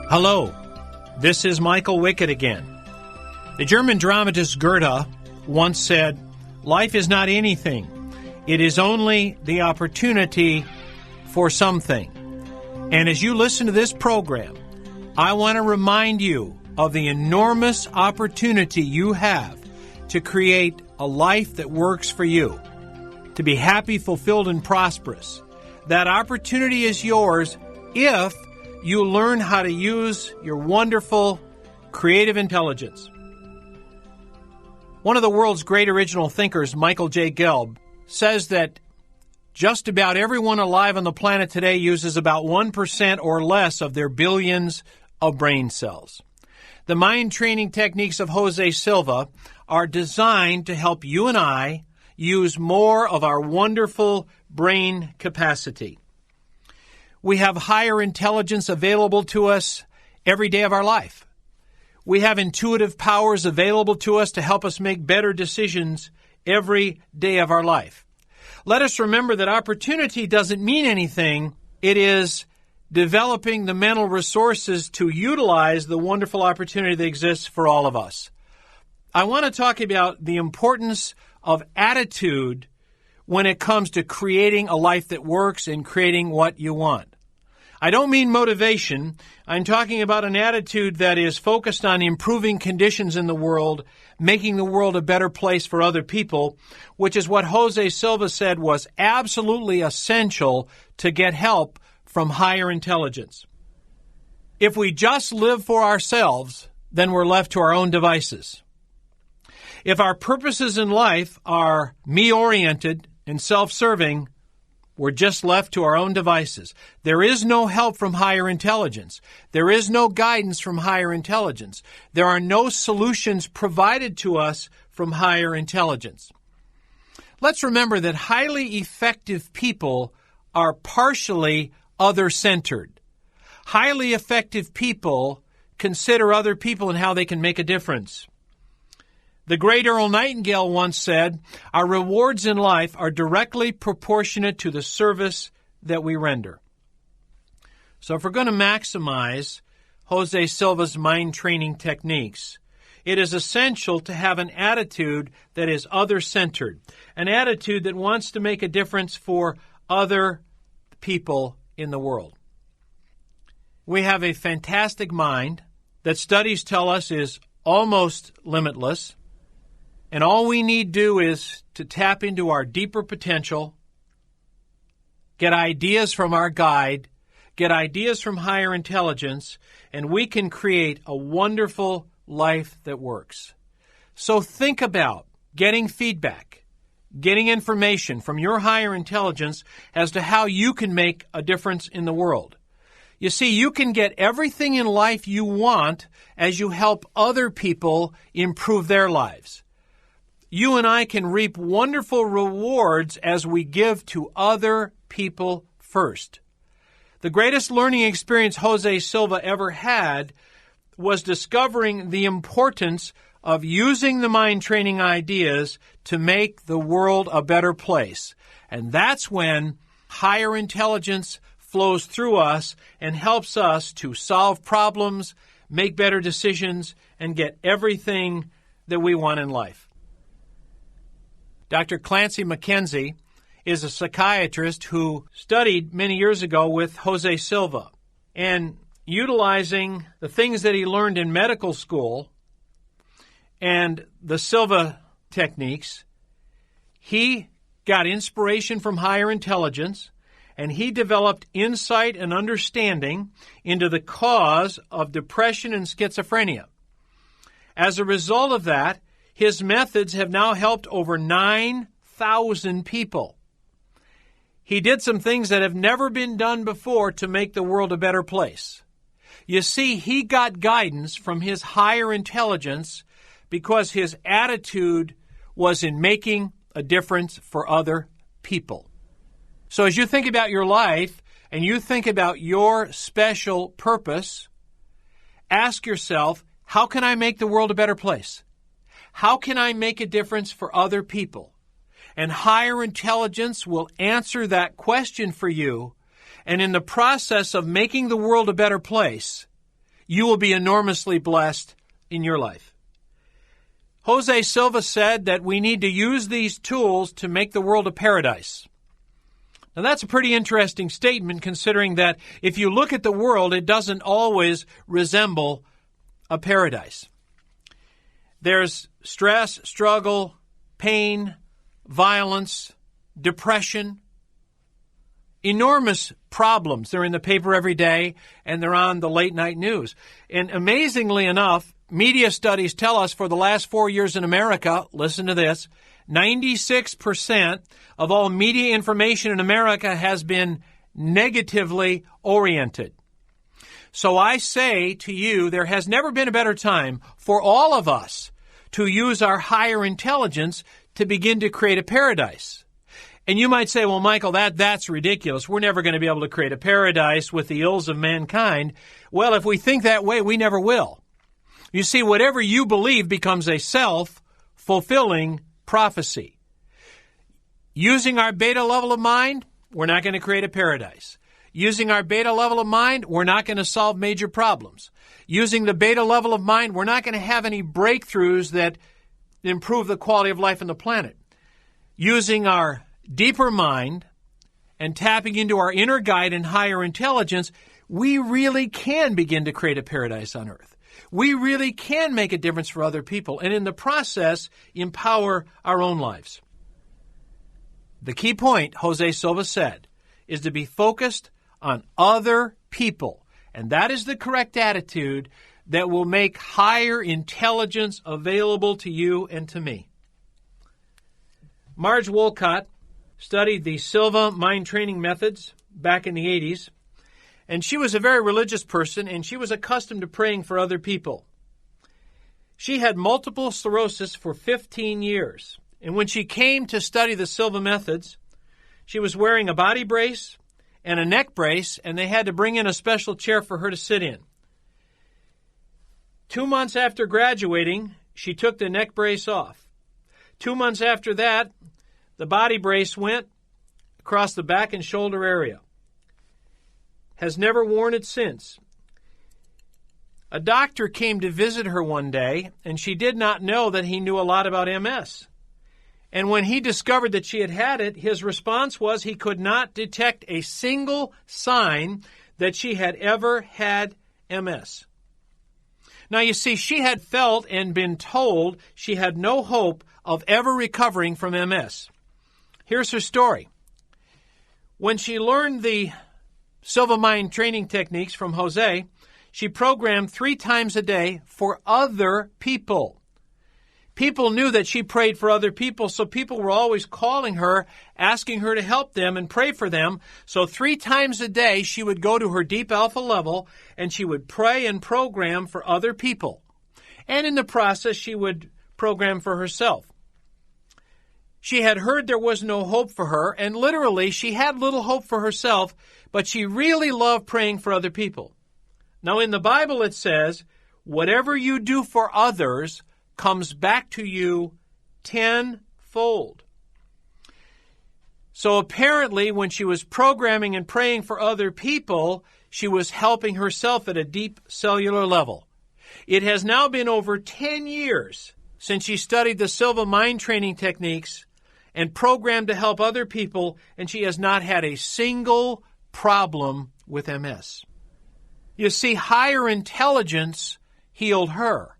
Hello, this is Michael Wickett again. The German dramatist Goethe once said, "Life is not anything. It is only the opportunity for something." And as you listen to this program, I want to remind you of the enormous opportunity you have to create a life that works for you, to be happy, fulfilled, and prosperous. That opportunity is yours if you learn how to use your wonderful creative intelligence. One of the world's great original thinkers, Michael J. Gelb, says that just about everyone alive on the planet today uses about 1% or less of their billions of brain cells. The mind training techniques of Jose Silva are designed to help you and I use more of our wonderful brain capacity. We have higher intelligence available to us every day of our life. We have intuitive powers available to us to help us make better decisions every day of our life. Let us remember that opportunity doesn't mean anything. It is developing the mental resources to utilize the wonderful opportunity that exists for all of us. I want to talk about the importance of attitude when it comes to creating a life that works and creating what you want. I don't mean motivation. I'm talking about an attitude that is focused on improving conditions in the world, making the world a better place for other people, which is what Jose Silva said was absolutely essential to get help from higher intelligence. If we just live for ourselves, then we're left to our own devices. If our purposes in life are me-oriented and self-serving, we're just left to our own devices. There is no help from higher intelligence. There is no guidance from higher intelligence. There are no solutions provided to us from higher intelligence. Let's remember that highly effective people are partially other-centered. Highly effective people consider other people and how they can make a difference. The great Earl Nightingale once said, "Our rewards in life are directly proportionate to the service that we render." So if we're going to maximize Jose Silva's mind training techniques, it is essential to have an attitude that is other-centered, an attitude that wants to make a difference for other people in the world. We have a fantastic mind that studies tell us is almost limitless. And all we need do is to tap into our deeper potential, get ideas from our guide, get ideas from higher intelligence, and we can create a wonderful life that works. So think about getting feedback, getting information from your higher intelligence as to how you can make a difference in the world. You see, you can get everything in life you want as you help other people improve their lives. You and I can reap wonderful rewards as we give to other people first. The greatest learning experience Jose Silva ever had was discovering the importance of using the mind training ideas to make the world a better place. And that's when higher intelligence flows through us and helps us to solve problems, make better decisions, and get everything that we want in life. Dr. Clancy McKenzie is a psychiatrist who studied many years ago with Jose Silva. And utilizing the things that he learned in medical school and the Silva techniques, he got inspiration from higher intelligence, and he developed insight and understanding into the cause of depression and schizophrenia. As a result of that, his methods have now helped over 9,000 people. He did some things that have never been done before to make the world a better place. You see, he got guidance from his higher intelligence because his attitude was in making a difference for other people. So as you think about your life and you think about your special purpose, ask yourself, how can I make the world a better place? How can I make a difference for other people? And higher intelligence will answer that question for you. And in the process of making the world a better place, you will be enormously blessed in your life. Jose Silva said that we need to use these tools to make the world a paradise. Now, that's a pretty interesting statement, considering that if you look at the world, it doesn't always resemble a paradise. There's stress, struggle, pain, violence, depression, enormous problems. They're in the paper every day, and they're on the late-night news. And amazingly enough, media studies tell us for the last 4 years in America, listen to this, 96% of all media information in America has been negatively oriented. So I say to you, there has never been a better time for all of us to use our higher intelligence to begin to create a paradise. And you might say, well, Michael, that's ridiculous. We're never going to be able to create a paradise with the ills of mankind. Well, if we think that way, we never will. You see, whatever you believe becomes a self-fulfilling prophecy. Using our beta level of mind, we're not going to create a paradise. Using our beta level of mind, we're not going to solve major problems. Using the beta level of mind, we're not going to have any breakthroughs that improve the quality of life on the planet. Using our deeper mind and tapping into our inner guide and higher intelligence, we really can begin to create a paradise on earth. We really can make a difference for other people, and in the process, empower our own lives. The key point, Jose Silva said, is to be focused on other people. And that is the correct attitude that will make higher intelligence available to you and to me. Marge Wolcott studied the Silva mind training methods back in the 80s. And she was a very religious person, and she was accustomed to praying for other people. She had multiple sclerosis for 15 years. And when she came to study the Silva methods, she was wearing a body brace and a neck brace, and they had to bring in a special chair for her to sit in. 2 months after graduating, she took the neck brace off. 2 months after that, the body brace went across the back and shoulder area. Has never worn it since. A doctor came to visit her one day, and she did not know that he knew a lot about MS. And when he discovered that she had had it, his response was he could not detect a single sign that she had ever had MS. Now, you see, she had felt and been told she had no hope of ever recovering from MS. Here's her story. When she learned the Silva Mind training techniques from Jose, she programmed 3 times a day for other people. People knew that she prayed for other people, so people were always calling her, asking her to help them and pray for them. So 3 times a day, she would go to her deep alpha level, and she would pray and program for other people. And in the process, she would program for herself. She had heard there was no hope for her, and literally, she had little hope for herself, but she really loved praying for other people. Now, in the Bible, it says, whatever you do for others comes back to you tenfold. So apparently, when she was programming and praying for other people, she was helping herself at a deep cellular level. It has now been over 10 years since she studied the Silva mind training techniques and programmed to help other people, and she has not had a single problem with MS. You see, higher intelligence healed her.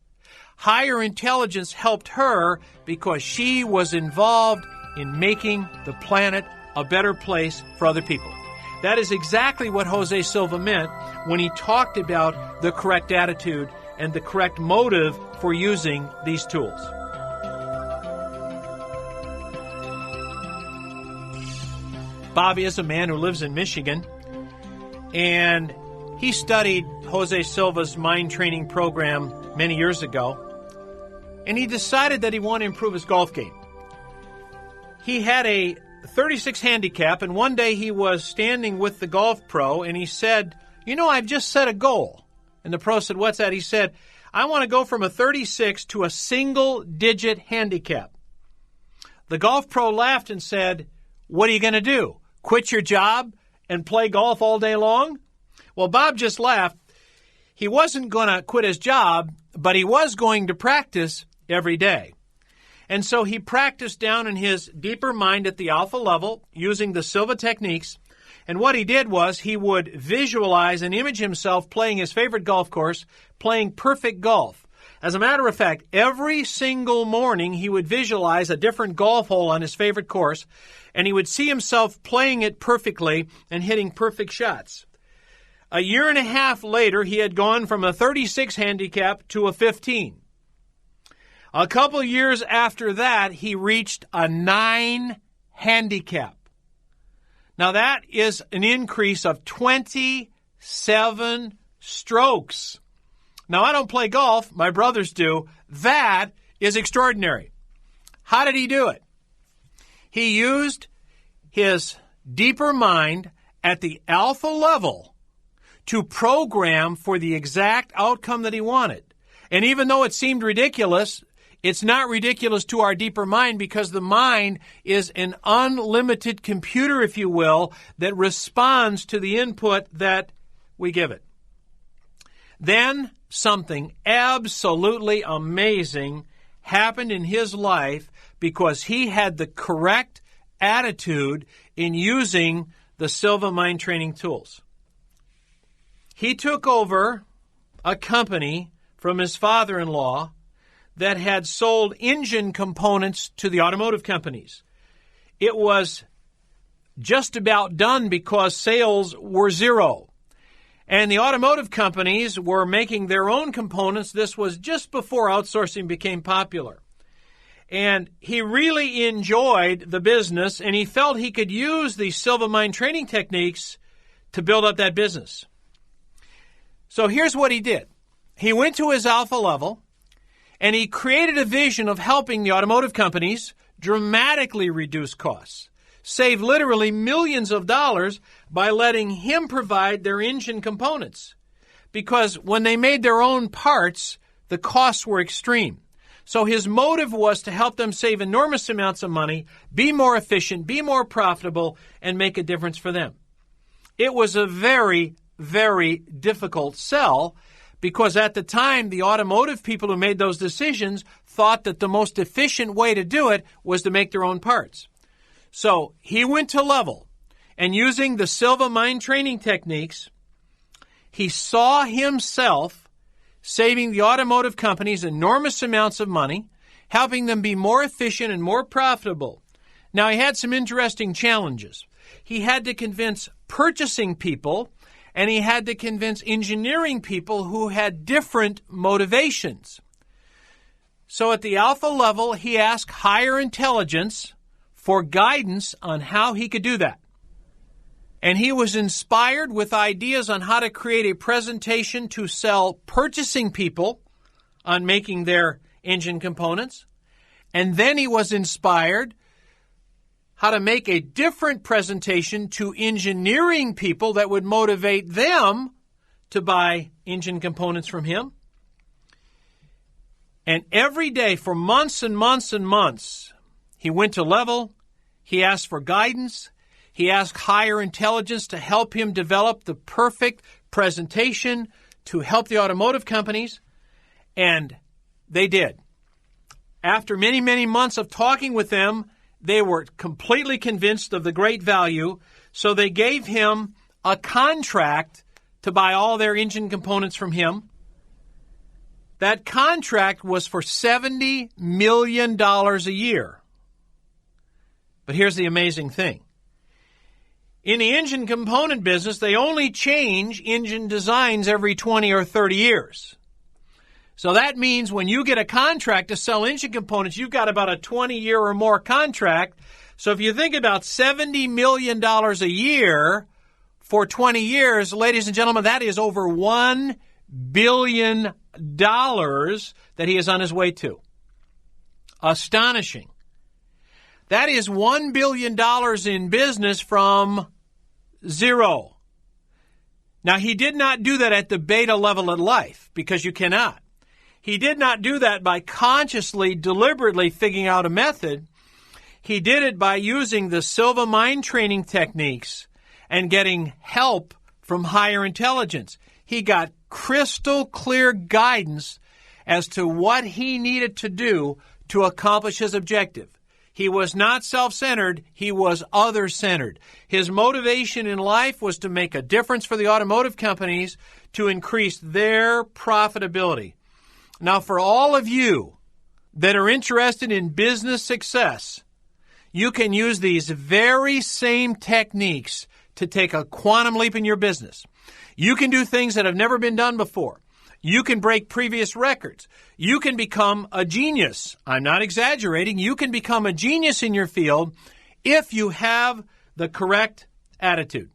Higher intelligence helped her because she was involved in making the planet a better place for other people. That is exactly what Jose Silva meant when he talked about the correct attitude and the correct motive for using these tools. Bobby is a man who lives in Michigan, and he studied Jose Silva's mind training program many years ago, and he decided that he wanted to improve his golf game. He had a 36 handicap, and one day he was standing with the golf pro, and he said, I've just set a goal. And the pro said, what's that? He said, I want to go from a 36 to a single-digit handicap. The golf pro laughed and said, what are you going to do? Quit your job and play golf all day long? Well, Bob just laughed. he wasn't going to quit his job, but he was going to practice every day. And so he practiced down in his deeper mind at the alpha level using the Silva techniques. And what he did was he would visualize and image himself playing his favorite golf course, playing perfect golf. As a matter of fact, every single morning he would visualize a different golf hole on his favorite course, and he would see himself playing it perfectly and hitting perfect shots. A year and a half later, he had gone from a 36 handicap to a 15. A couple years after that, he reached a 9 handicap. Now that is an increase of 27 strokes. Now I don't play golf, my brothers do. That is extraordinary. How did he do it? He used his deeper mind at the alpha level to program for the exact outcome that he wanted. And even though it seemed ridiculous, it's not ridiculous to our deeper mind because the mind is an unlimited computer, if you will, that responds to the input that we give it. Then something absolutely amazing happened in his life because he had the correct attitude in using the Silva mind training tools. He took over a company from his father-in-law that had sold engine components to the automotive companies. It was just about done because sales were zero. And the automotive companies were making their own components. This was just before outsourcing became popular. And he really enjoyed the business, and he felt he could use the Silva mind training techniques to build up that business. So here's what he did. He went to his alpha level, and he created a vision of helping the automotive companies dramatically reduce costs, save literally millions of dollars by letting him provide their engine components. Because when they made their own parts, the costs were extreme. So his motive was to help them save enormous amounts of money, be more efficient, be more profitable, and make a difference for them. It was a very, very difficult sell because at the time, the automotive people who made those decisions thought that the most efficient way to do it was to make their own parts. So he went to level, and using the Silva mind training techniques, he saw himself saving the automotive companies enormous amounts of money, helping them be more efficient and more profitable. Now, he had some interesting challenges. He had to convince purchasing people, and he had to convince engineering people who had different motivations. So at the alpha level, he asked higher intelligence for guidance on how he could do that. And he was inspired with ideas on how to create a presentation to sell purchasing people on making their engine components. And then he was inspired how to make a different presentation to engineering people that would motivate them to buy engine components from him. And every day for months and months and months, he went to level, he asked for guidance, he asked higher intelligence to help him develop the perfect presentation to help the automotive companies, and they did. After many, many months of talking with them, they were completely convinced of the great value, so they gave him a contract to buy all their engine components from him. That contract was for $70 million a year. But here's the amazing thing. In the engine component business, they only change engine designs every 20 or 30 years. So that means when you get a contract to sell engine components, you've got about a 20-year or more contract. So if you think about $70 million a year for 20 years, ladies and gentlemen, that is over $1 billion that he is on his way to. Astonishing. That is $1 billion in business from zero. Now, he did not do that at the beta level in life, because you cannot. He did not do that by consciously, deliberately figuring out a method. He did it by using the Silva mind training techniques and getting help from higher intelligence. He got crystal clear guidance as to what he needed to do to accomplish his objective. He was not self-centered, he was other-centered. His motivation in life was to make a difference for the automotive companies to increase their profitability. Now, for all of you that are interested in business success, you can use these very same techniques to take a quantum leap in your business. You can do things that have never been done before. You can break previous records. You can become a genius. I'm not exaggerating. You can become a genius in your field if you have the correct attitude.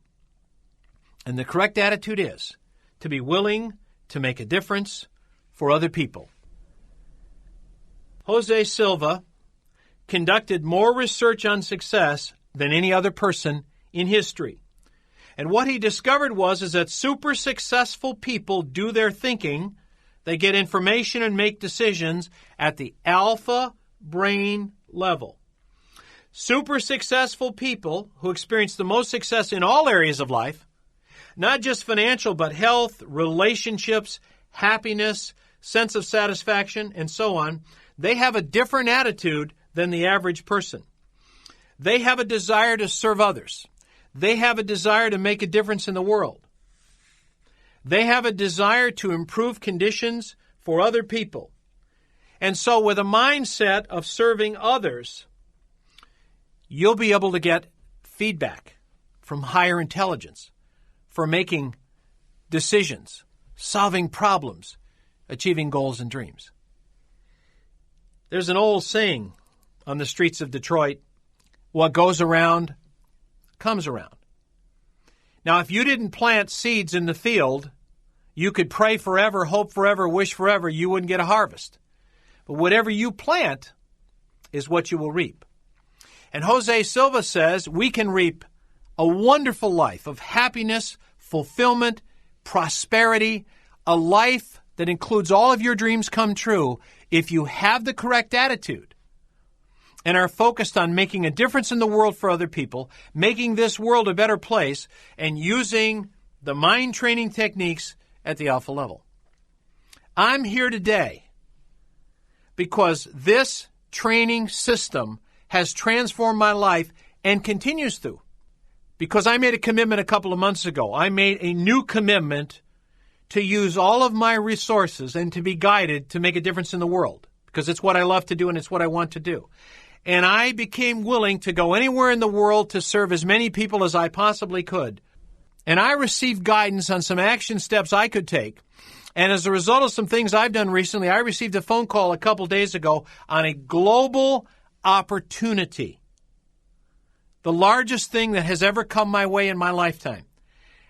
And the correct attitude is to be willing to make a difference for other people. Jose Silva conducted more research on success than any other person in history. And what he discovered is that super successful people do their thinking. They get information and make decisions at the alpha brain level. Super successful people who experience the most success in all areas of life, not just financial, but health, relationships, happiness, sense of satisfaction, and so on, they have a different attitude than the average person. They have a desire to serve others. They have a desire to make a difference in the world. They have a desire to improve conditions for other people. And so with a mindset of serving others, you'll be able to get feedback from higher intelligence for making decisions, solving problems, achieving goals and dreams. There's an old saying on the streets of Detroit, what goes around comes around. Now, if you didn't plant seeds in the field, you could pray forever, hope forever, wish forever, you wouldn't get a harvest. But whatever you plant is what you will reap. And Jose Silva says we can reap a wonderful life of happiness, fulfillment, prosperity, a life that includes all of your dreams come true if you have the correct attitude and are focused on making a difference in the world for other people, making this world a better place, and using the mind training techniques at the alpha level. I'm here today because this training system has transformed my life and continues to. Because I made a commitment a couple of months ago. I made a new commitment to use all of my resources and to be guided to make a difference in the world, because it's what I love to do and it's what I want to do. And I became willing to go anywhere in the world to serve as many people as I possibly could. And I received guidance on some action steps I could take. And as a result of some things I've done recently, I received a phone call a couple days ago on a global opportunity. The largest thing that has ever come my way in my lifetime.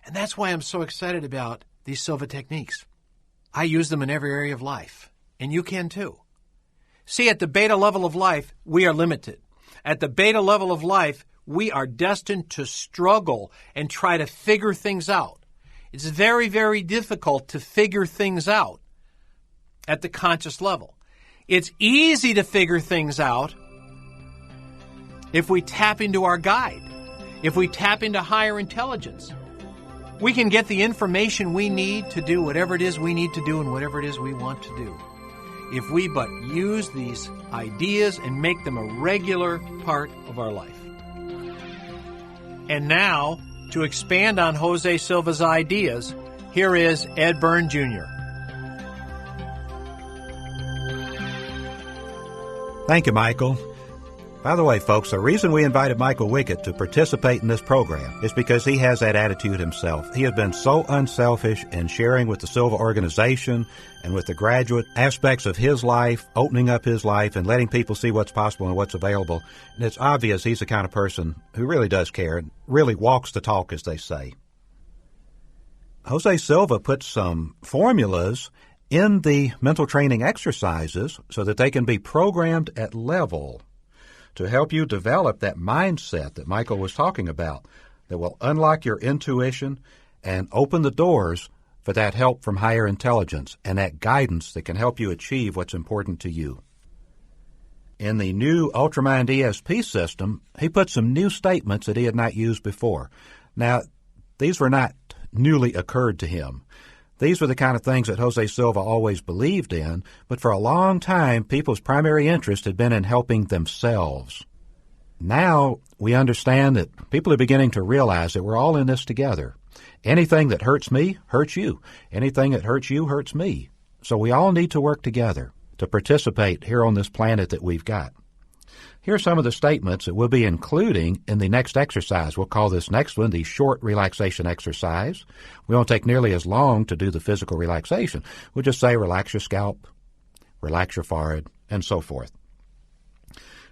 And that's why I'm so excited about these Silva techniques. I use them in every area of life. And you can too. See, at the beta level of life, we are limited. At the beta level of life, we are destined to struggle and try to figure things out. It's very, very difficult to figure things out at the conscious level. It's easy to figure things out if we tap into our guide, if we tap into higher intelligence. We can get the information we need to do whatever it is we need to do and whatever it is we want to do, if we but use these ideas and make them a regular part of our life. And now, to expand on Jose Silva's ideas, here is Ed Byrne Jr. Thank you, Michael. By the way, folks, the reason we invited Michael Wickett to participate in this program is because he has that attitude himself. He has been so unselfish in sharing with the Silva organization and with the graduate aspects of his life, opening up his life and letting people see what's possible and what's available. And it's obvious he's the kind of person who really does care and really walks the talk, as they say. Jose Silva puts some formulas in the mental training exercises so that they can be programmed at level to help you develop that mindset that Michael was talking about that will unlock your intuition and open the doors for that help from higher intelligence and that guidance that can help you achieve what's important to you. In the new Ultramind ESP system, he put some new statements that he had not used before. Now, these were not newly occurred to him. These were the kind of things that Jose Silva always believed in, but for a long time, people's primary interest had been in helping themselves. Now we understand that people are beginning to realize that we're all in this together. Anything that hurts me hurts you. Anything that hurts you hurts me. So we all need to work together to participate here on this planet that we've got. Here are some of the statements that we'll be including in the next exercise. We'll call this next one the short relaxation exercise. We won't take nearly as long to do the physical relaxation. We'll just say relax your scalp, relax your forehead, and so forth.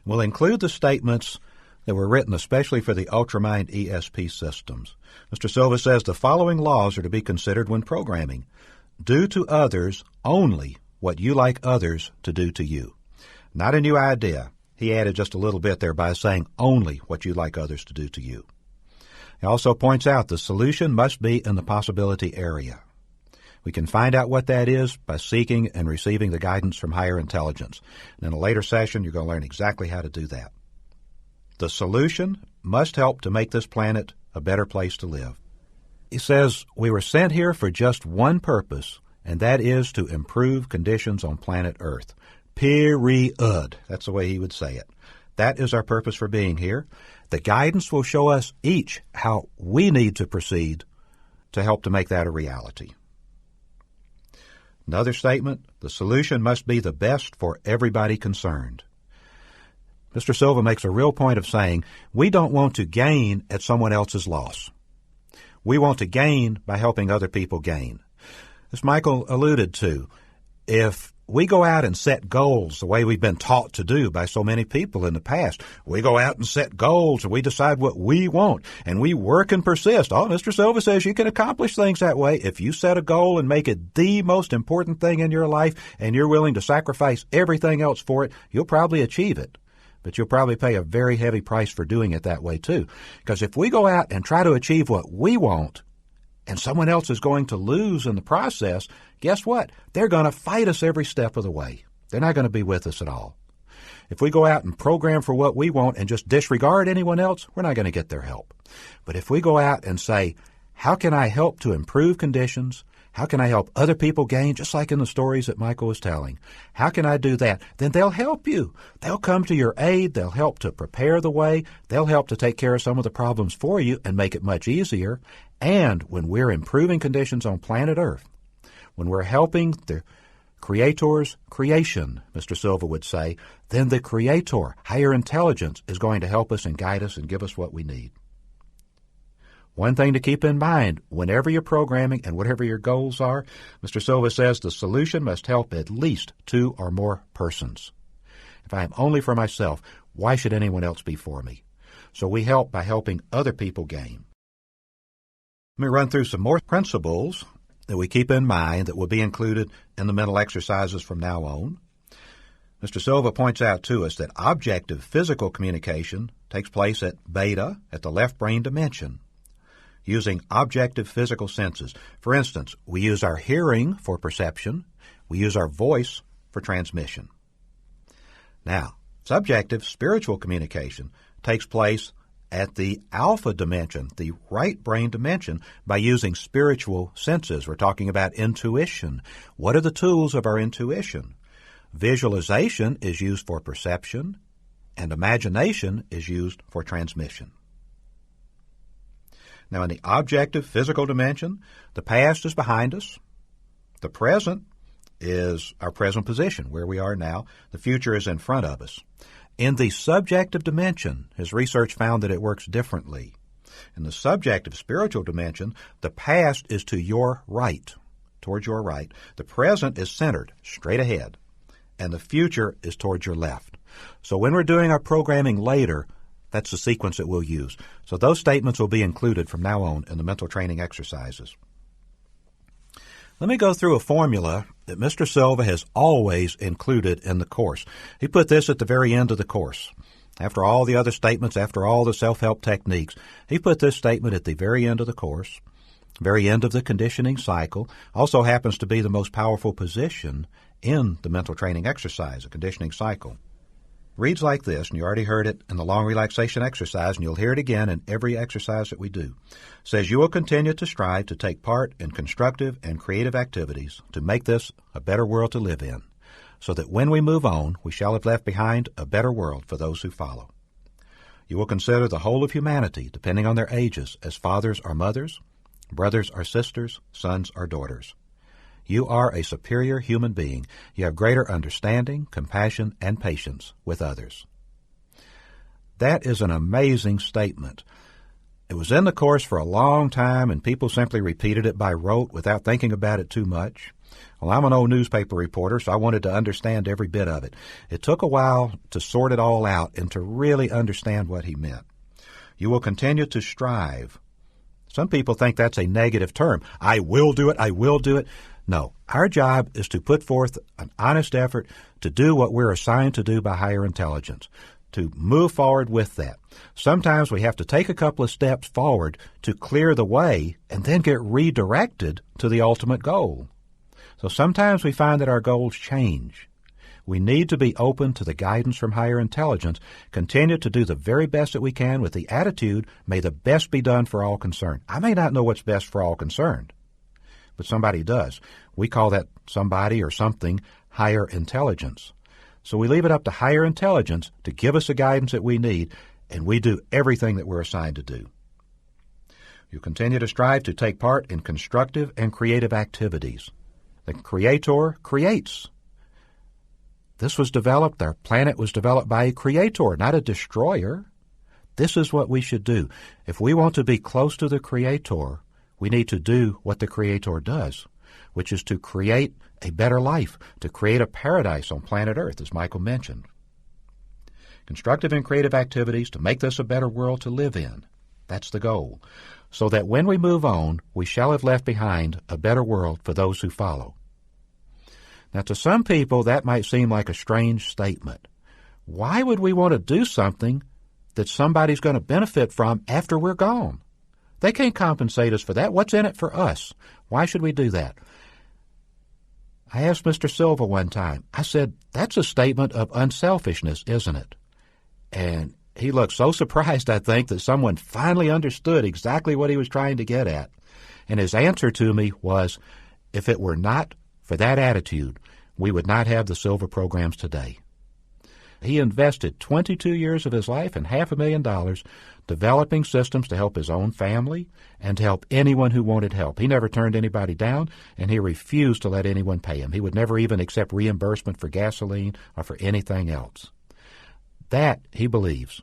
We'll include the statements that were written especially for the Ultramind ESP systems. Mr. Silva says the following laws are to be considered when programming. Do to others only what you like others to do to you. Not a new idea. He added just a little bit there by saying only what you like others to do to you. He also points out the solution must be in the possibility area. We can find out what that is by seeking and receiving the guidance from higher intelligence. And in a later session, you're going to learn exactly how to do that. The solution must help to make this planet a better place to live. He says, we were sent here for just one purpose, and that is to improve conditions on planet Earth. Period. That's the way he would say it. That is our purpose for being here. The guidance will show us each how we need to proceed to help to make that a reality. Another statement, the solution must be the best for everybody concerned. Mr. Silva makes a real point of saying, we don't want to gain at someone else's loss. We want to gain by helping other people gain. As Michael alluded to, if we go out and set goals the way we've been taught to do by so many people in the past, we go out and set goals and we decide what we want and we work and persist. Oh, Mr. Silva says you can accomplish things that way. If you set a goal and make it the most important thing in your life and you're willing to sacrifice everything else for it, you'll probably achieve it. But you'll probably pay a very heavy price for doing it that way too. Because if we go out and try to achieve what we want and someone else is going to lose in the process, guess what? They're going to fight us every step of the way. They're not going to be with us at all. If we go out and program for what we want and just disregard anyone else, we're not going to get their help. But if we go out and say, how can I help to improve conditions? How can I help other people gain, just like in the stories that Michael was telling? How can I do that? Then they'll help you. They'll come to your aid. They'll help to prepare the way. They'll help to take care of some of the problems for you and make it much easier. And when we're improving conditions on planet Earth, when we're helping the Creator's creation, Mr. Silva would say, then the Creator, higher intelligence, is going to help us and guide us and give us what we need. One thing to keep in mind, whenever you're programming and whatever your goals are, Mr. Silva says the solution must help at least 2 or more persons. If I am only for myself, why should anyone else be for me? So we help by helping other people gain. Let me run through some more principles that we keep in mind that will be included in the mental exercises from now on. Mr. Silva points out to us that objective physical communication takes place at beta, at the left brain dimension, using objective physical senses. For instance, we use our hearing for perception. We use our voice for transmission. Now, subjective spiritual communication takes place at the alpha dimension, the right brain dimension, by using spiritual senses. We're talking about intuition. What are the tools of our intuition? Visualization is used for perception, and imagination is used for transmission. Now, in the objective physical dimension, the past is behind us. The present is our present position, where we are now. The future is in front of us. In the subjective dimension, his research found that it works differently. In the subjective spiritual dimension, the past is to your right, towards your right. The present is centered, straight ahead. And the future is towards your left. So when we're doing our programming later, that's the sequence that we'll use. So those statements will be included from now on in the mental training exercises. Let me go through a formula that Mr. Silva has always included in the course. He put this at the very end of the course. After all the other statements, after all the self-help techniques, he put this statement at the very end of the course, very end of the conditioning cycle. Also happens to be the most powerful position in the mental training exercise, the conditioning cycle. reads like this, and you already heard it in the long relaxation exercise, and you'll hear it again in every exercise that we do. It says, you will continue to strive to take part in constructive and creative activities to make this a better world to live in, so that when we move on, we shall have left behind a better world for those who follow. You will consider the whole of humanity, depending on their ages, as fathers or mothers, brothers or sisters, sons or daughters. You are a superior human being. You have greater understanding, compassion, and patience with others. That is an amazing statement. It was in the course for a long time, and people simply repeated it by rote without thinking about it too much. Well, I'm an old newspaper reporter, so I wanted to understand every bit of it. It took a while to sort it all out and to really understand what he meant. You will continue to strive. Some people think that's a negative term. I will do it, I will do it. No, our job is to put forth an honest effort to do what we're assigned to do by higher intelligence, to move forward with that. Sometimes we have to take a couple of steps forward to clear the way and then get redirected to the ultimate goal. So sometimes we find that our goals change. We need to be open to the guidance from higher intelligence, continue to do the very best that we can with the attitude, may the best be done for all concerned. I may not know what's best for all concerned, but somebody does. We call that somebody or something higher intelligence. So we leave it up to higher intelligence to give us the guidance that we need, and we do everything that we're assigned to do. You continue to strive to take part in constructive and creative activities. The Creator creates. This was developed, our planet was developed by a creator, not a destroyer. This is what we should do. If we want to be close to the Creator, we need to do what the Creator does, which is to create a better life, to create a paradise on planet Earth, as Michael mentioned. Constructive and creative activities to make this a better world to live in. That's the goal. So that when we move on, we shall have left behind a better world for those who follow. Now, to some people, that might seem like a strange statement. Why would we want to do something that somebody's going to benefit from after we're gone? They can't compensate us for that. What's in it for us? Why should we do that? I asked Mr. Silva one time, I said, that's a statement of unselfishness, isn't it? And he looked so surprised, I think, that someone finally understood exactly what he was trying to get at. And his answer to me was, if it were not for that attitude, we would not have the Silva programs today. He invested 22 years of his life and $500,000 developing systems to help his own family and to help anyone who wanted help. He never turned anybody down, and he refused to let anyone pay him. He would never even accept reimbursement for gasoline or for anything else. That, he believes,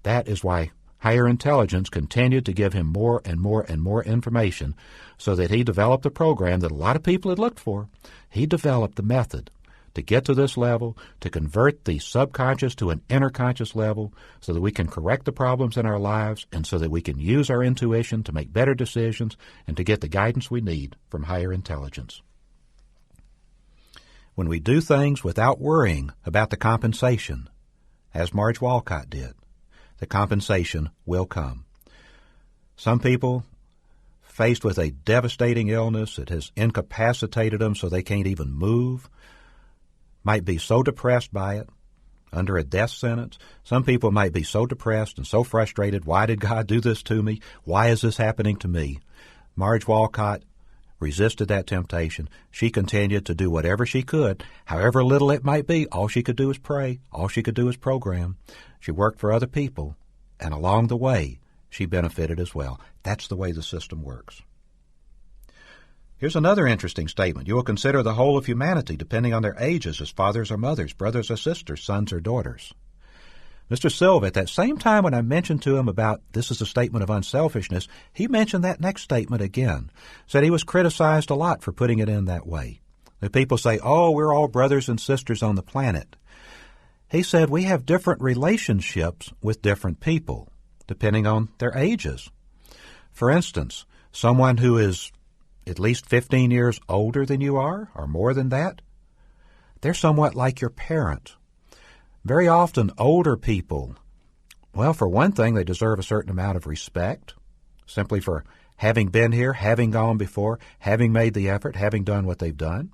that is why higher intelligence continued to give him more and more and more information so that he developed a program that a lot of people had looked for. He developed the method to get to this level, to convert the subconscious to an inner conscious level so that we can correct the problems in our lives and so that we can use our intuition to make better decisions and to get the guidance we need from higher intelligence. When we do things without worrying about the compensation, as Marge Walcott did, the compensation will come. Some people, faced with a devastating illness that has incapacitated them so they can't even move, might be so depressed by it, under a death sentence. Some people might be so depressed and so frustrated, why did God do this to me? Why is this happening to me? Marge Walcott resisted that temptation. She continued to do whatever she could, however little it might be. All she could do was pray. All she could do was program. She worked for other people, and along the way, she benefited as well. That's the way the system works. Here's another interesting statement. You will consider the whole of humanity, depending on their ages, as fathers or mothers, brothers or sisters, sons or daughters. Mr. Silva, at that same time when I mentioned to him about this is a statement of unselfishness, he mentioned that next statement again, said he was criticized a lot for putting it in that way. The people say, oh, we're all brothers and sisters on the planet. He said we have different relationships with different people, depending on their ages. For instance, someone who is at least 15 years older than you are, or more than that, they're somewhat like your parent. Very often, older people, well, for one thing, they deserve a certain amount of respect, simply for having been here, having gone before, having made the effort, having done what they've done.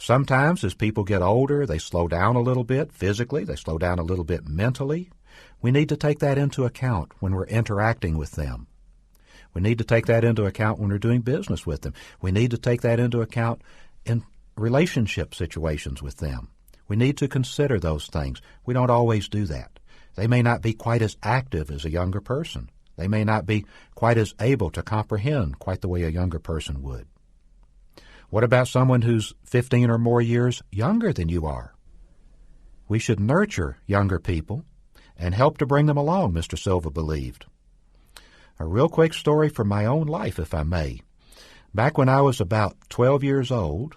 Sometimes as people get older, they slow down a little bit physically, they slow down a little bit mentally. We need to take that into account when we're interacting with them. We need to take that into account when we're doing business with them. We need to take that into account in relationship situations with them. We need to consider those things. We don't always do that. They may not be quite as active as a younger person. They may not be quite as able to comprehend quite the way a younger person would. What about someone who's 15 or more years younger than you are? We should nurture younger people and help to bring them along, Mr. Silva believed. A real quick story from my own life, if I may. Back when I was about 12 years old,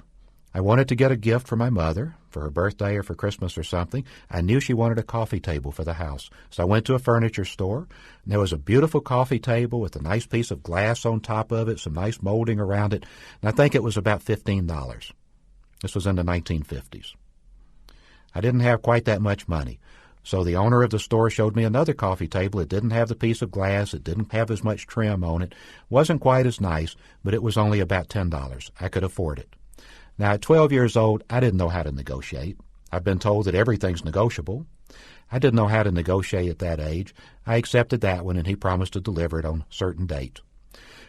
I wanted to get a gift for my mother, for her birthday or for Christmas or something. I knew she wanted a coffee table for the house. So I went to a furniture store, and there was a beautiful coffee table with a nice piece of glass on top of it, some nice molding around it, and I think it was about $15. This was in the 1950s. I didn't have quite that much money. So the owner of the store showed me another coffee table. It didn't have the piece of glass. It didn't have as much trim on it. Wasn't quite as nice, but it was only about $10. I could afford it. Now, at 12 years old, I didn't know how to negotiate. I've been told that everything's negotiable. I didn't know how to negotiate at that age. I accepted that one, and he promised to deliver it on a certain date.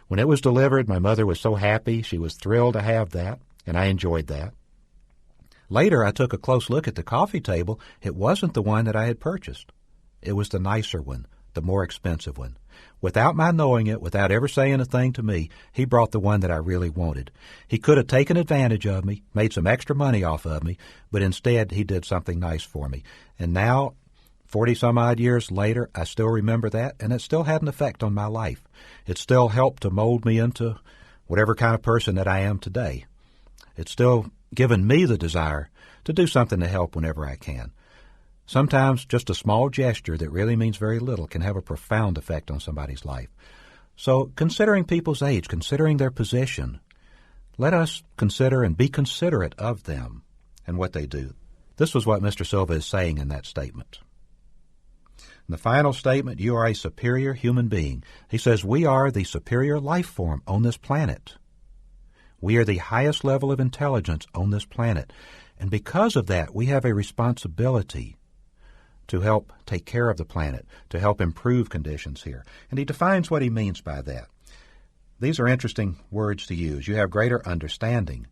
When it was delivered, my mother was so happy. She was thrilled to have that, and I enjoyed that. Later, I took a close look at the coffee table. It wasn't the one that I had purchased. It was the nicer one, the more expensive one. Without my knowing it, without ever saying a thing to me, he brought the one that I really wanted. He could have taken advantage of me, made some extra money off of me, but instead he did something nice for me. And now, 40-some-odd years later, I still remember that, and it still had an effect on my life. It still helped to mold me into whatever kind of person that I am today. It's still given me the desire to do something to help whenever I can. Sometimes just a small gesture that really means very little can have a profound effect on somebody's life. So considering people's age, considering their position, let us consider and be considerate of them and what they do. This was what Mr. Silva is saying in that statement. In the final statement, you are a superior human being. He says we are the superior life form on this planet. We are the highest level of intelligence on this planet. And because of that, we have a responsibility to help take care of the planet, to help improve conditions here. And he defines what he means by that. These are interesting words to use. You have greater understanding,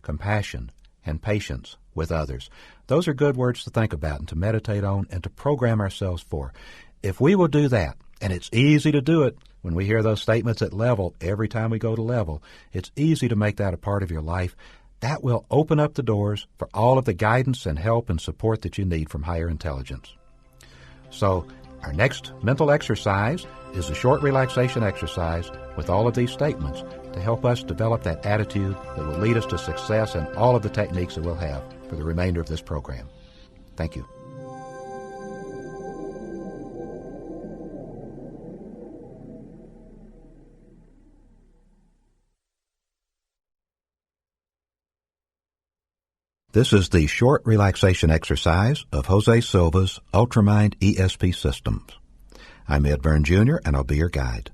compassion, and patience with others. Those are good words to think about and to meditate on and to program ourselves for. If we will do that, and it's easy to do it when we hear those statements at level, every time we go to level, it's easy to make that a part of your life. That will open up the doors for all of the guidance and help and support that you need from higher intelligence. So our next mental exercise is a short relaxation exercise with all of these statements to help us develop that attitude that will lead us to success in all of the techniques that we'll have for the remainder of this program. Thank you. This is the short relaxation exercise of Jose Silva's Ultramind ESP systems. I'm Ed Byrne Jr., and I'll be your guide.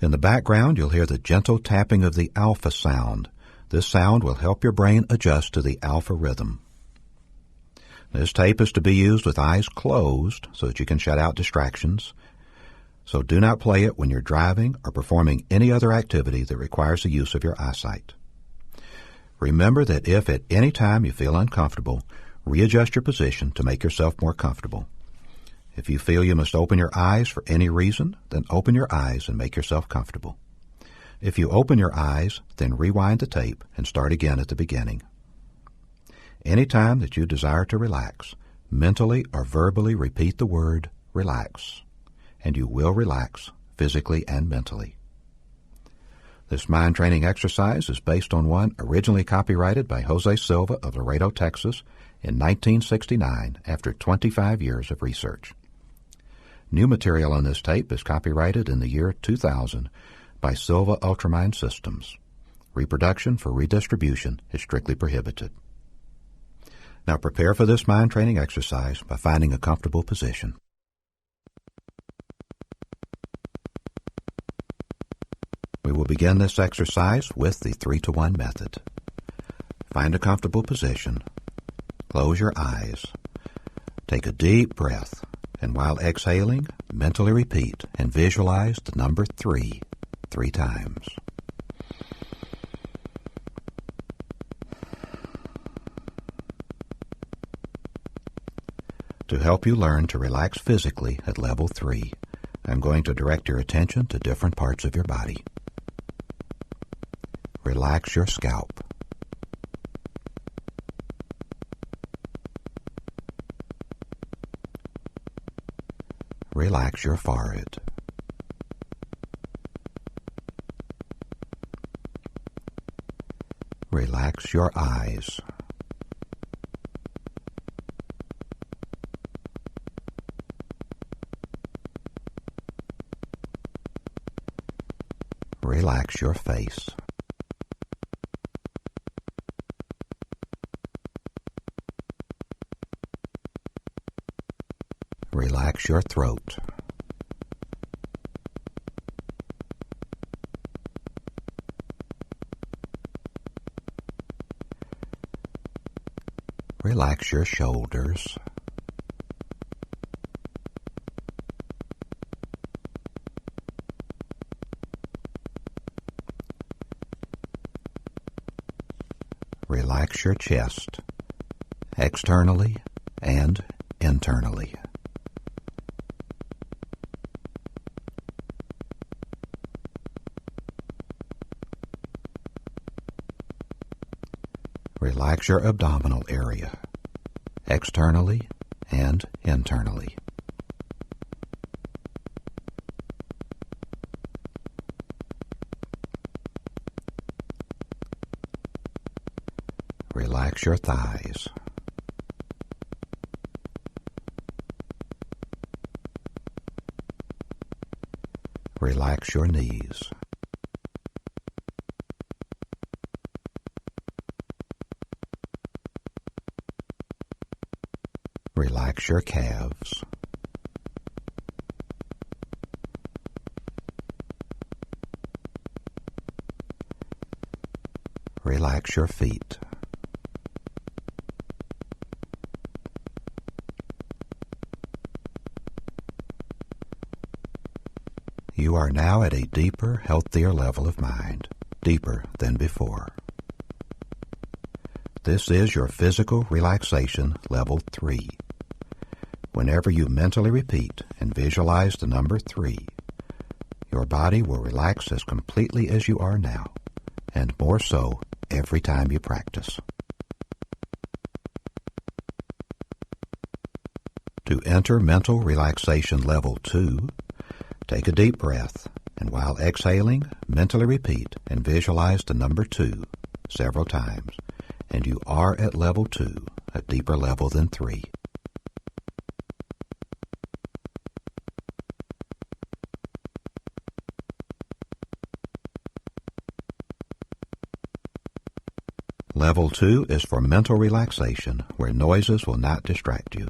In the background, you'll hear the gentle tapping of the alpha sound. This sound will help your brain adjust to the alpha rhythm. This tape is to be used with eyes closed so that you can shut out distractions. So do not play it when you're driving or performing any other activity that requires the use of your eyesight. Remember that if at any time you feel uncomfortable, readjust your position to make yourself more comfortable. If you feel you must open your eyes for any reason, then open your eyes and make yourself comfortable. If you open your eyes, then rewind the tape and start again at the beginning. Any time that you desire to relax, mentally or verbally repeat the word relax, and you will relax physically and mentally. This mind training exercise is based on one originally copyrighted by Jose Silva of Laredo, Texas in 1969 after 25 years of research. New material on this tape is copyrighted in the year 2000 by Silva Ultramind Systems. Reproduction for redistribution is strictly prohibited. Now prepare for this mind training exercise by finding a comfortable position. We will begin this exercise with the 3-to-1 method. Find a comfortable position. Close your eyes. Take a deep breath, and while exhaling, mentally repeat and visualize the number 3 times. To help you learn to relax physically at level 3, I'm going to direct your attention to different parts of your body. Relax your scalp. Relax your forehead. Relax your eyes. Relax your face. Relax your throat. Relax your shoulders. Relax your chest, externally and internally. Relax your abdominal area, externally and internally. Relax your thighs. Relax your knees. Relax your calves. Relax your feet. You are now at a deeper, healthier level of mind, deeper than before. This is your physical relaxation level 3. Whenever you mentally repeat and visualize the number 3, your body will relax as completely as you are now, and more so every time you practice. To enter mental relaxation level 2, take a deep breath, and while exhaling, mentally repeat and visualize the number 2 several times, and you are at level 2, a deeper level than 3. Level 2 is for mental relaxation, where noises will not distract you.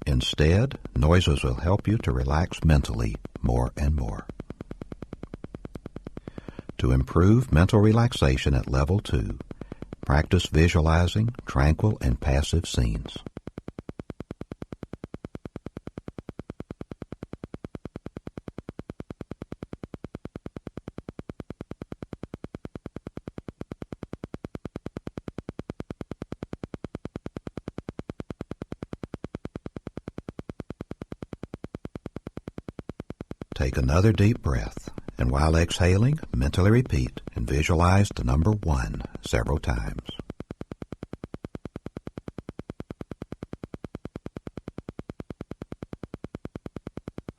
Instead, noises will help you to relax mentally more and more. To improve mental relaxation at level 2, practice visualizing tranquil and passive scenes. Take another deep breath, and while exhaling, mentally repeat and visualize the number 1 several times.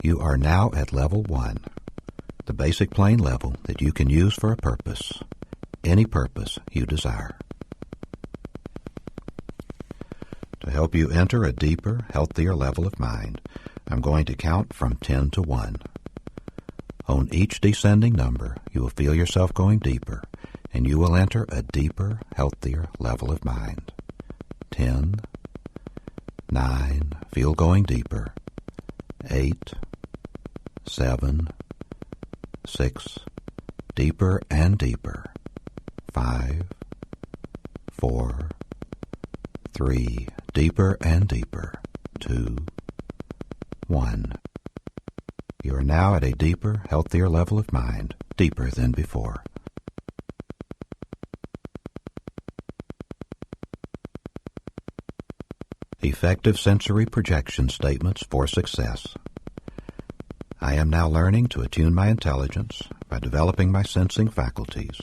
You are now at level 1, the basic plane level that you can use for a purpose, any purpose you desire. To help you enter a deeper, healthier level of mind, I'm going to count from 10 to 1. On each descending number, you will feel yourself going deeper, and you will enter a deeper, healthier level of mind. 10, 9, feel going deeper. 8, 7, 6, deeper and deeper. 5, 4, 4, 3, deeper and deeper, 2, 1. You are now at a deeper, healthier level of mind, deeper than before. Effective sensory projection statements for success. I am now learning to attune my intelligence by developing my sensing faculties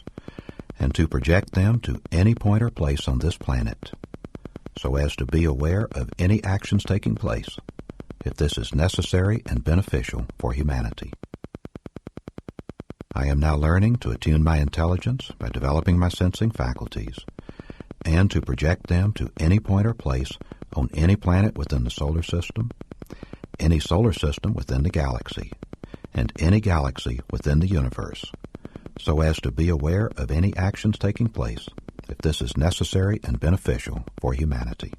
and to project them to any point or place on this planet so as to be aware of any actions taking place if this is necessary and beneficial for humanity. I am now learning to attune my intelligence by developing my sensing faculties and to project them to any point or place on any planet within the solar system, any solar system within the galaxy, and any galaxy within the universe, so as to be aware of any actions taking place if this is necessary and beneficial for humanity.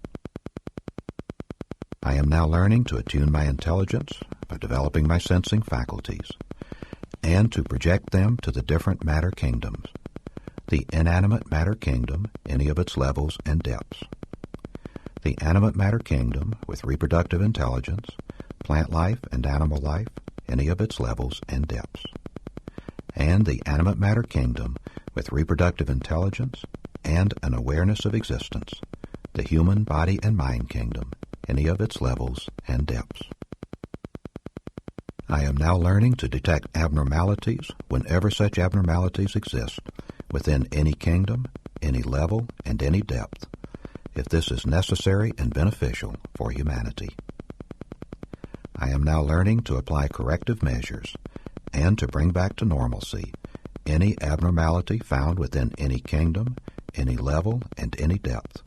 I am now learning to attune my intelligence by developing my sensing faculties and to project them to the different matter kingdoms, the inanimate matter kingdom, any of its levels and depths, the animate matter kingdom with reproductive intelligence, plant life and animal life, any of its levels and depths, and the animate matter kingdom with reproductive intelligence and an awareness of existence, the human body and mind kingdom, any of its levels and depths. I am now learning to detect abnormalities whenever such abnormalities exist within any kingdom, any level, and any depth, if this is necessary and beneficial for humanity. I am now learning to apply corrective measures and to bring back to normalcy any abnormality found within any kingdom, any level, and any depth,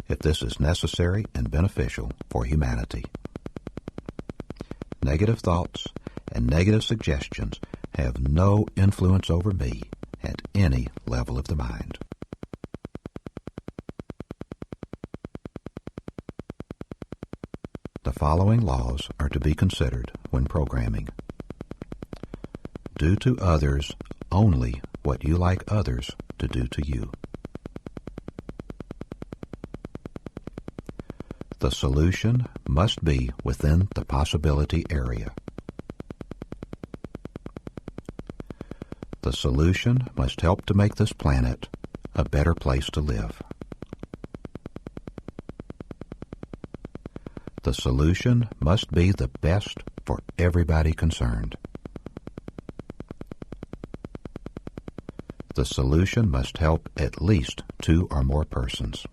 if this is necessary and beneficial for humanity. Negative thoughts and negative suggestions have no influence over me at any level of the mind. The following laws are to be considered when programming. Do to others only what you like others to do to you. The solution must be within the possibility area. The solution must help to make this planet a better place to live. The solution must be the best for everybody concerned. The solution must help at least 2 or more persons.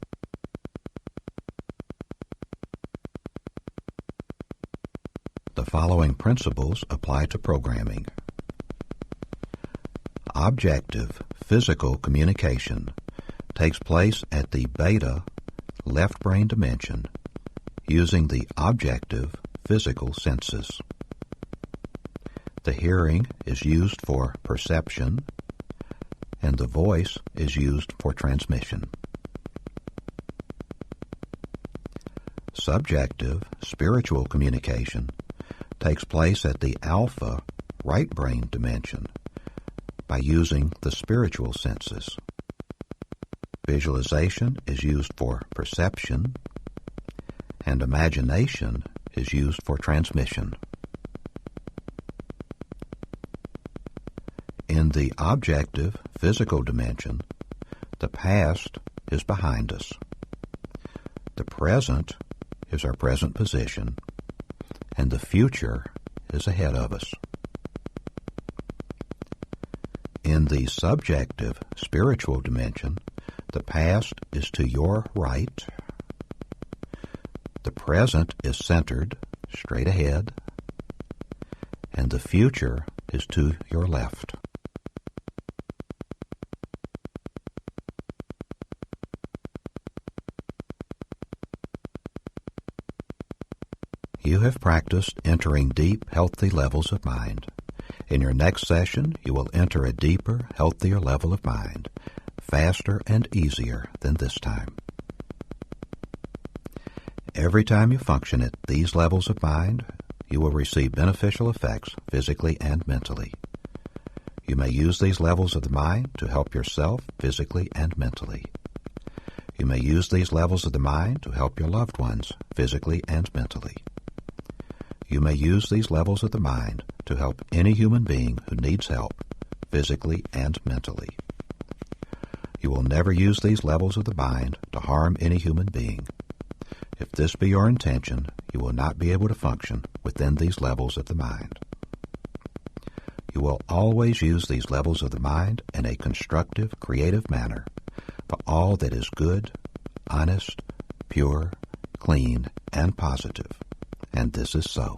The following principles apply to programming. Objective physical communication takes place at the beta left brain dimension using the objective physical senses. The hearing is used for perception, and the voice is used for transmission. Subjective spiritual communication takes place at the alpha right brain dimension by using the spiritual senses. Visualization is used for perception, and imagination is used for transmission. In the objective physical dimension, the past is behind us. The present is our present position, and the future is ahead of us. In the subjective spiritual dimension, the past is to your right, the present is centered straight ahead, and the future is to your left. You have practiced entering deep, healthy levels of mind. In your next session, you will enter a deeper, healthier level of mind, faster and easier than this time. Every time you function at these levels of mind, you will receive beneficial effects physically and mentally. You may use these levels of the mind to help yourself physically and mentally. You may use these levels of the mind to help your loved ones physically and mentally. You may use these levels of the mind to help any human being who needs help physically and mentally. You will never use these levels of the mind to harm any human being. If this be your intention, you will not be able to function within these levels of the mind. You will always use these levels of the mind in a constructive, creative manner for all that is good, honest, pure, clean, and positive, and this is so.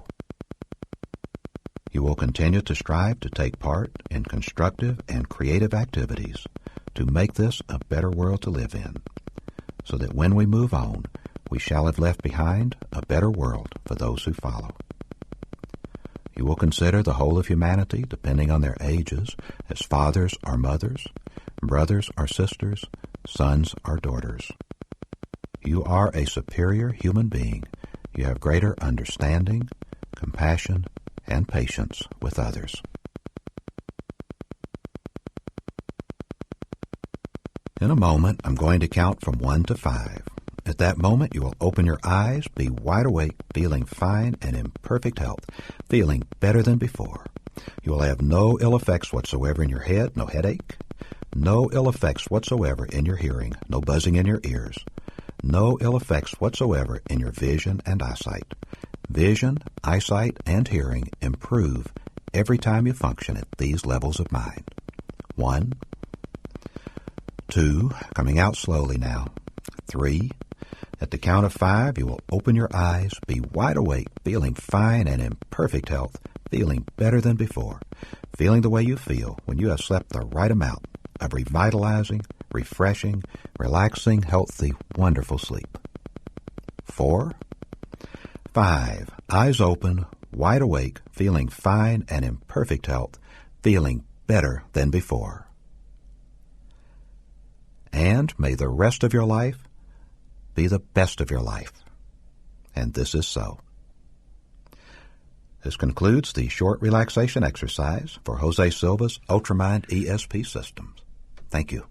You will continue to strive to take part in constructive and creative activities to make this a better world to live in, so that when we move on, we shall have left behind a better world for those who follow. You will consider the whole of humanity, depending on their ages, as fathers or mothers, brothers or sisters, sons or daughters. You are a superior human being. You have greater understanding, compassion, and patience with others. In a moment, I'm going to count from 1 to 5. At that moment, you will open your eyes, be wide awake, feeling fine and in perfect health, feeling better than before. You will have no ill effects whatsoever in your head, no headache, no ill effects whatsoever in your hearing, no buzzing in your ears, no ill effects whatsoever in your vision and eyesight. Vision, eyesight, and hearing improve every time you function at these levels of mind. 1, 2, coming out slowly now. 3, at the count of 5, you will open your eyes, be wide awake, feeling fine and in perfect health, feeling better than before, feeling the way you feel when you have slept the right amount of revitalizing, refreshing, relaxing, healthy, wonderful sleep. 4, 5, eyes open, wide awake, feeling fine and in perfect health, feeling better than before. And may the rest of your life be the best of your life. And this is so. This concludes the short relaxation exercise for Jose Silva's Ultramind ESP systems. Thank you.